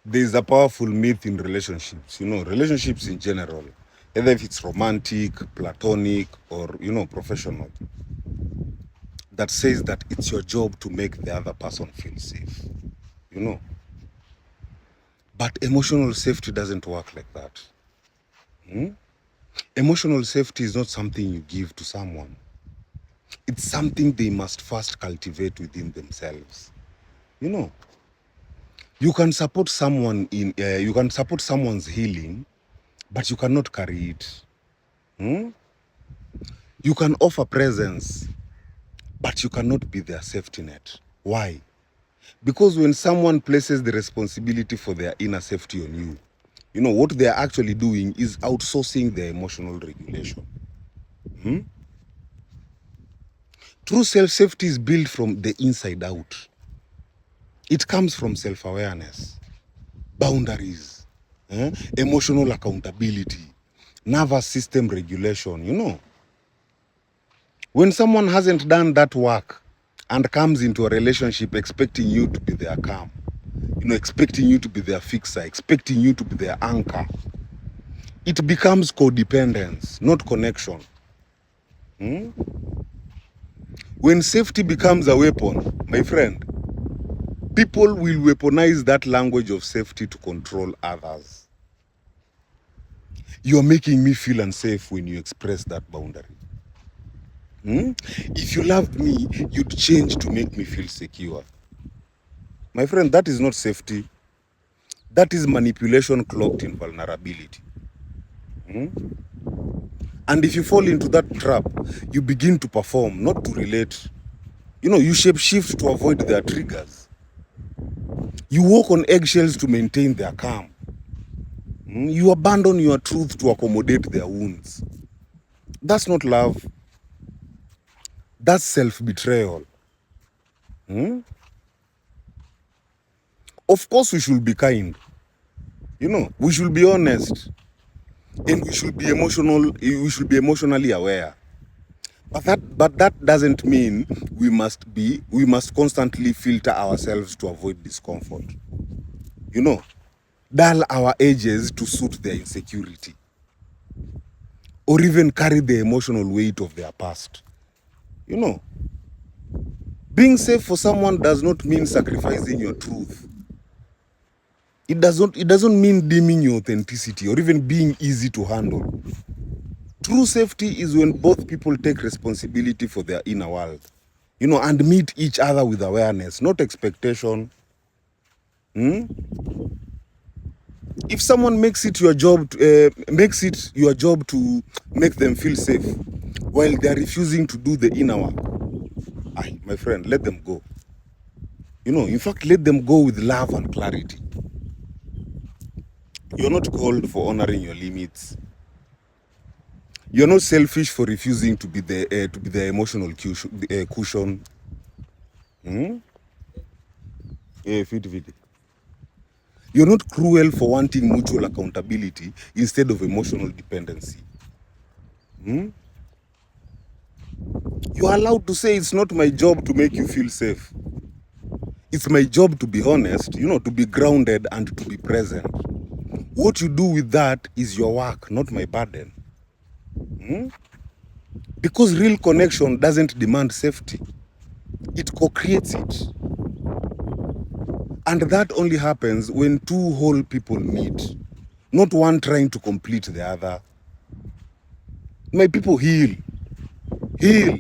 There's a powerful myth in relationships, relationships in general, either if it's romantic, platonic, or, professional, that says that it's your job to make the other person feel safe, you know. But emotional safety doesn't work like that. Emotional safety is not something you give to someone. It's something they must first cultivate within themselves. You know, you can support someone you can support someone's healing, but you cannot carry it. You can offer presence, but you cannot be their safety net. Why? Because when someone places the responsibility for their inner safety on you, what they are actually doing is outsourcing their emotional regulation. True self-safety is built from the inside out. It comes from self-awareness, boundaries, emotional accountability, nervous system regulation. When someone hasn't done that work and comes into a relationship expecting you to be their calm, expecting you to be their fixer, expecting you to be their anchor, it becomes codependence, not connection. When safety becomes a weapon, my friend, people will weaponize that language of safety to control others. You're making me feel unsafe when you express that boundary. If you loved me, you'd change to make me feel secure. My friend, that is not safety. That is manipulation cloaked in vulnerability. And if you fall into that trap, you begin to perform, not to relate. You shape shift to avoid their triggers. You walk on eggshells to maintain their calm. You abandon your truth to accommodate their wounds. That's not love. That's self-betrayal. Of course, we should be kind. We should be honest. And we should be emotionally aware. But that doesn't mean we must constantly filter ourselves to avoid discomfort. Dull our edges to suit their insecurity. Or even carry the emotional weight of their past. Being safe for someone does not mean sacrificing your truth. It doesn't mean dimming your authenticity or even being easy to handle. True safety is when both people take responsibility for their inner world, and meet each other with awareness, not expectation. If someone makes it your job to make them feel safe while they're refusing to do the inner work, my friend, let them go. In fact, let them go with love and clarity. You're not called for honoring your limits. You're not selfish for refusing to be the emotional cushion. You're not cruel for wanting mutual accountability instead of emotional dependency. You are allowed to say it's not my job to make you feel safe. It's my job to be honest, to be grounded and to be present. What you do with that is your work, not my burden. Because real connection doesn't demand safety. It co-creates it. And that only happens when two whole people meet, not one trying to complete the other. My people, heal. Heal.